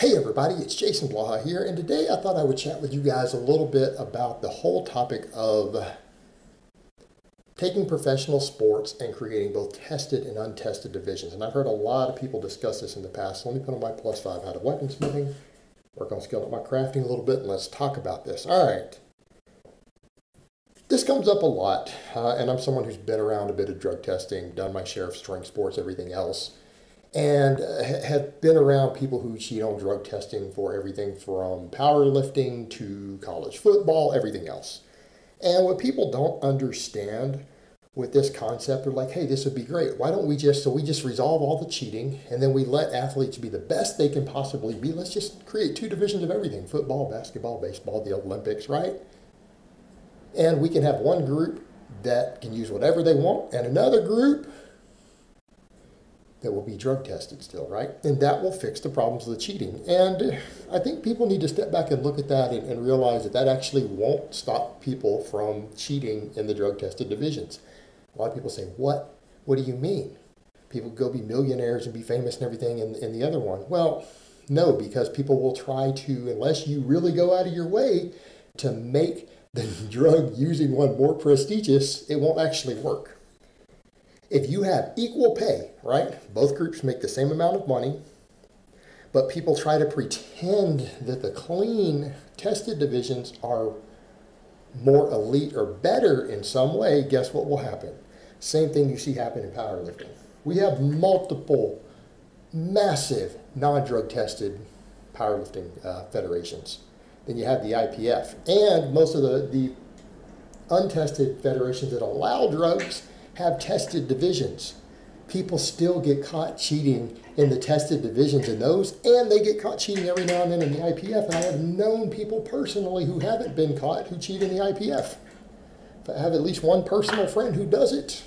Hey everybody, it's Jason Blaha here, and today I thought I would chat with you guys a little bit about the whole topic of taking professional sports and creating both tested and untested divisions. And I've heard a lot of people discuss this in the past. So let me put on my +5 out of weaponsmithing, work on scaling up my crafting a little bit, and let's talk about this. All right. This comes up a lot, and I'm someone who's been around a bit of drug testing, done my share of strength sports, everything else. And have been around people who cheat on drug testing for everything from powerlifting to college football, everything else. And what people don't understand with this concept, they're like, hey, this would be great. Why don't we just resolve all the cheating and then we let athletes be the best they can possibly be. Let's just create 2 divisions of everything, football, basketball, baseball, the Olympics, right? And we can have one group that can use whatever they want and another group that will be drug tested still, right? And that will fix the problems of the cheating. And I think people need to step back and look at that and realize that that actually won't stop people from cheating in the drug tested divisions. A lot of people say, what? What do you mean? People go be millionaires and be famous and everything in the other one. Well, no, because people will try to, unless you really go out of your way to make the drug using one more prestigious, it won't actually work. If you have equal pay, right? Both groups make the same amount of money, but people try to pretend that the clean tested divisions are more elite or better in some way, guess what will happen? Same thing you see happen in powerlifting. We have multiple massive non-drug tested powerlifting federations. Then you have the IPF, and most of the untested federations that allow drugs have tested divisions. People still get caught cheating in the tested divisions in those, and they get caught cheating every now and then in the IPF. And I have known people personally who haven't been caught who cheat in the IPF. I have at least one personal friend who does it.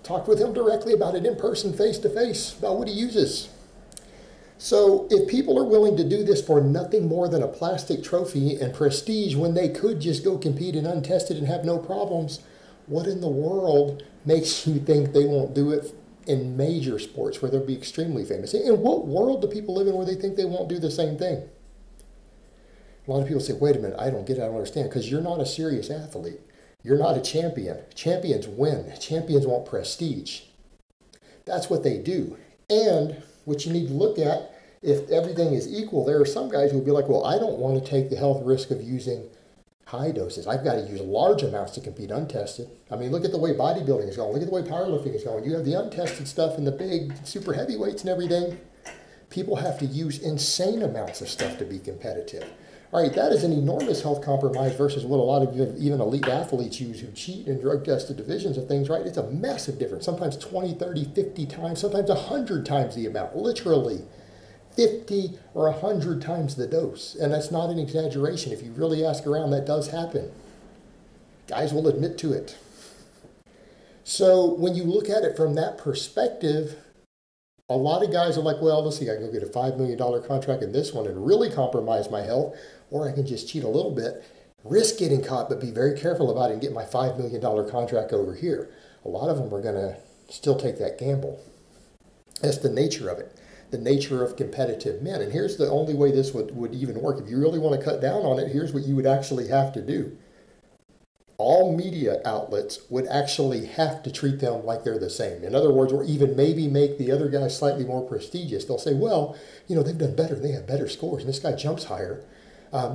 Talked with him directly about it in person, face to face, about what he uses. So if people are willing to do this for nothing more than a plastic trophy and prestige when they could just go compete in untested and have no problems, what in the world makes you think they won't do it in major sports where they'll be extremely famous? In what world do people live in where they think they won't do the same thing? A lot of people say, wait a minute, I don't get it, I don't understand, because you're not a serious athlete. You're not a champion. Champions win. Champions want prestige. That's what they do. And what you need to look at, if everything is equal, there are some guys who will be like, well, I don't want to take the health risk of using high doses. I've got to use large amounts to compete untested. I mean, look at the way bodybuilding is going. Look at the way powerlifting is going. You have the untested stuff and the big super heavyweights and everything. People have to use insane amounts of stuff to be competitive. All right, that is an enormous health compromise versus what a lot of even elite athletes use who cheat in drug-tested divisions of things, right? It's a massive difference. Sometimes 20, 30, 50 times, sometimes 100 times the amount, literally. 50 or 100 times the dose. And that's not an exaggeration. If you really ask around, that does happen. Guys will admit to it. So when you look at it from that perspective, a lot of guys are like, well, let's see, I can go get a $5 million contract in this one and really compromise my health, or I can just cheat a little bit, risk getting caught, but be very careful about it and get my $5 million contract over here. A lot of them are going to still take that gamble. That's the nature of it. The nature of competitive men. And here's the only way this would even work. If you really want to cut down on it, here's what you would actually have to do. All media outlets would actually have to treat them like they're the same. In other words, or even maybe make the other guy slightly more prestigious. They'll say, well, you know, they've done better. They have better scores. And this guy jumps higher.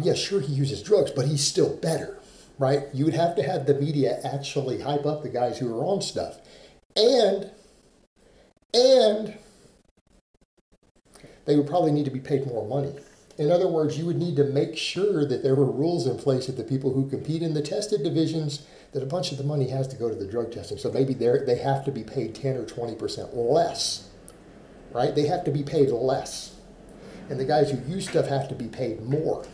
Yeah, sure, he uses drugs, but he's still better, right? You would have to have the media actually hype up the guys who are on stuff. And they would probably need to be paid more money. In other words, you would need to make sure that there were rules in place that the people who compete in the tested divisions, that a bunch of the money has to go to the drug testing. So maybe they have to be paid 10 or 20% less, right? They have to be paid less. And the guys who use stuff have to be paid more.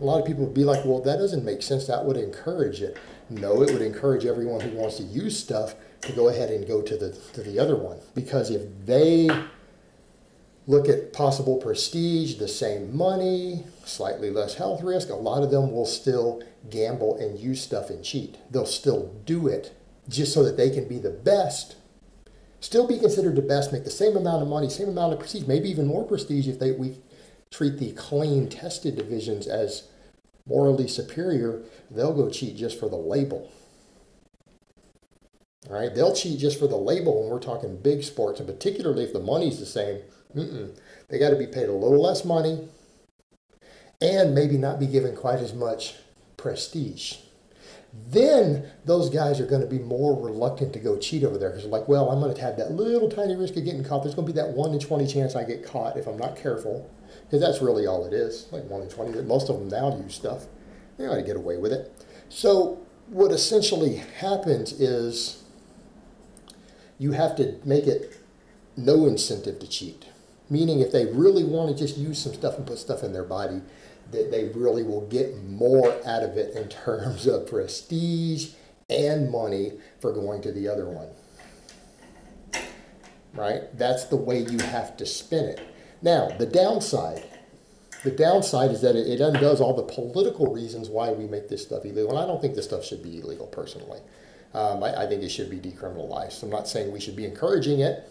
A lot of people would be like, well, that doesn't make sense. That would encourage it. No, it would encourage everyone who wants to use stuff to go ahead and go to the other one. Because if they look at possible prestige, the same money, slightly less health risk, a lot of them will still gamble and use stuff and cheat. They'll still do it just so that they can be the best still be considered the best, make the same amount of money, same amount of prestige, maybe even more prestige if we treat the clean tested divisions as morally superior. They'll go cheat just for the label. All right, they'll cheat just for the label when we're talking big sports, and particularly if the money's the same. They got to be paid a little less money and maybe not be given quite as much prestige. Then those guys are going to be more reluctant to go cheat over there because they're like, well, I'm going to have that little tiny risk of getting caught. There's going to be that 1 in 20 chance I get caught if I'm not careful, because that's really all it is, like 1 in 20. Most of them now use stuff. They ought to get away with it. So what essentially happens is you have to make it no incentive to cheat. Meaning if they really want to just use some stuff and put stuff in their body, that they really will get more out of it in terms of prestige and money for going to the other one. Right? That's the way you have to spin it. Now, the downside is that it undoes all the political reasons why we make this stuff illegal. And I don't think this stuff should be illegal personally. I think it should be decriminalized. I'm not saying we should be encouraging it,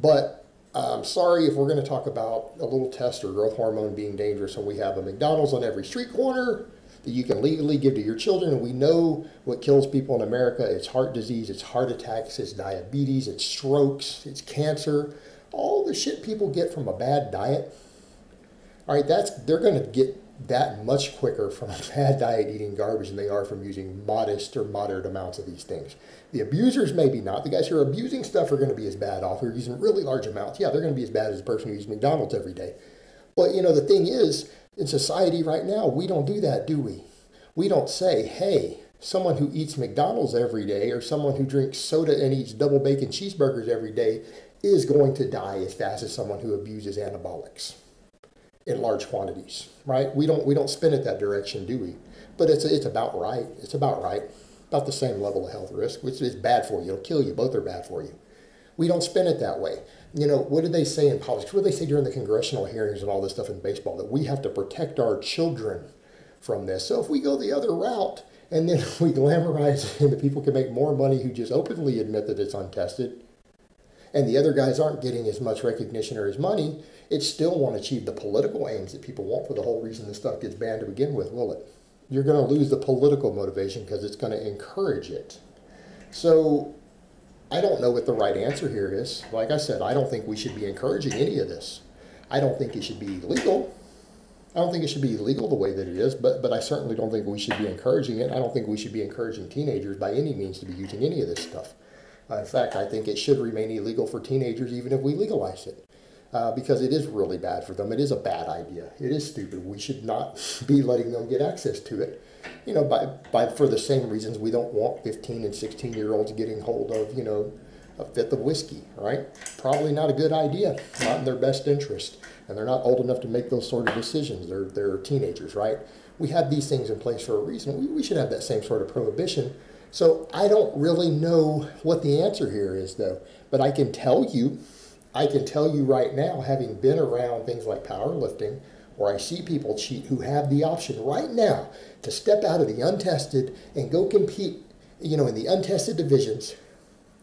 but I'm sorry if we're going to talk about a little test or growth hormone being dangerous and we have a McDonald's on every street corner that you can legally give to your children, and we know what kills people in America. It's heart disease, it's heart attacks, it's diabetes, it's strokes, it's cancer, all the shit people get from a bad diet. All right, they're going to get that much quicker from a bad diet eating garbage than they are from using modest or moderate amounts of these things. The abusers, maybe not. The guys who are abusing stuff are going to be as bad off. Who are using really large amounts. Yeah, they're going to be as bad as the person who uses McDonald's every day. But, the thing is, in society right now, we don't do that, do we? We don't say, hey, someone who eats McDonald's every day or someone who drinks soda and eats double bacon cheeseburgers every day is going to die as fast as someone who abuses anabolics in large quantities, right? We don't spin it that direction, do we? But it's about right. It's about right. About the same level of health risk, which is bad for you. It'll kill you. Both are bad for you. We don't spin it that way. What did they say in politics? What did they say during the congressional hearings and all this stuff in baseball? That we have to protect our children from this. So if we go the other route and then we glamorize it and the people can make more money who just openly admit that it's untested, and the other guys aren't getting as much recognition or as money, it still won't achieve the political aims that people want for the whole reason this stuff gets banned to begin with, will it? You're going to lose the political motivation because it's going to encourage it. So I don't know what the right answer here is. Like I said, I don't think we should be encouraging any of this. I don't think it should be illegal. I don't think it should be illegal the way that it is, but I certainly don't think we should be encouraging it. I don't think we should be encouraging teenagers by any means to be using any of this stuff. In fact, I think it should remain illegal for teenagers even if we legalize it. Because it is really bad for them. It is a bad idea. It is stupid. We should not be letting them get access to it. For the same reasons we don't want 15 and 16-year-olds getting hold of, a fifth of whiskey, right? Probably not a good idea. Not in their best interest. And they're not old enough to make those sort of decisions. They're teenagers, right? We have these things in place for a reason. We should have that same sort of prohibition. So I don't really know what the answer here is, though. But I can tell you right now, having been around things like powerlifting, where I see people cheat who have the option right now to step out of the untested and go compete, in the untested divisions,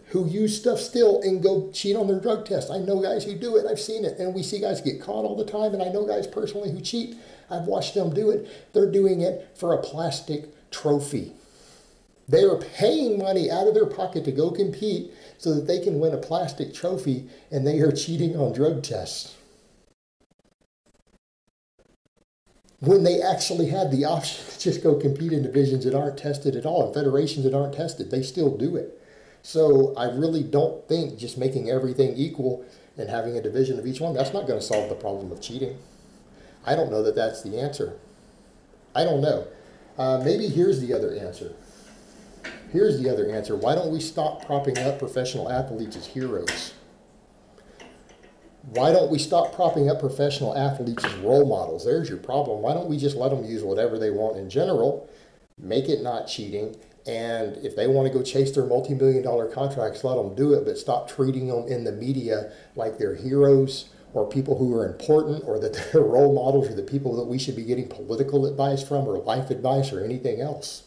who use stuff still and go cheat on their drug test. I know guys who do it. I've seen it. And we see guys get caught all the time. And I know guys personally who cheat. I've watched them do it. They're doing it for a plastic trophy. They are paying money out of their pocket to go compete so that they can win a plastic trophy, and they are cheating on drug tests. When they actually had the option to just go compete in divisions that aren't tested at all, and federations that aren't tested, they still do it. So I really don't think just making everything equal and having a division of each one, that's not going to solve the problem of cheating. I don't know that that's the answer. I don't know. Maybe here's the other answer. Here's the other answer. Why don't we stop propping up professional athletes as heroes? Why don't we stop propping up professional athletes as role models? There's your problem. Why don't we just let them use whatever they want in general, make it not cheating, and if they want to go chase their multi-million-dollar contracts, let them do it, but stop treating them in the media like they're heroes or people who are important or that they're role models or the people that we should be getting political advice from or life advice or anything else.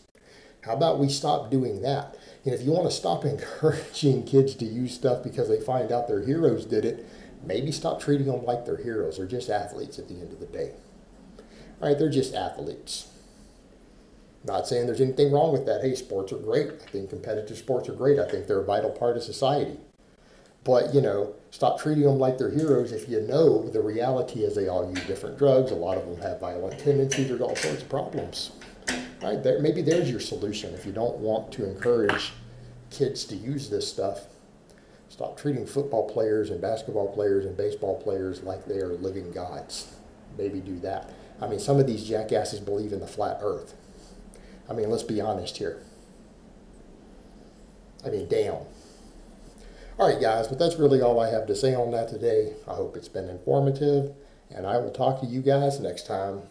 How about we stop doing that? And if you want to stop encouraging kids to use stuff because they find out their heroes did it, maybe stop treating them like they're heroes. They're just athletes at the end of the day. All right, they're just athletes. Not saying there's anything wrong with that. Hey, sports are great. I think competitive sports are great. I think they're a vital part of society. But, stop treating them like they're heroes if you know the reality is they all use different drugs. A lot of them have violent tendencies. There's all sorts of problems. Right there, maybe there's your solution. If you don't want to encourage kids to use this stuff, stop treating football players and basketball players and baseball players like they are living gods. Maybe do that. I mean, some of these jackasses believe in the flat earth. I mean, let's be honest here. I mean, damn. All right, guys, but that's really all I have to say on that today. I hope it's been informative, and I will talk to you guys next time.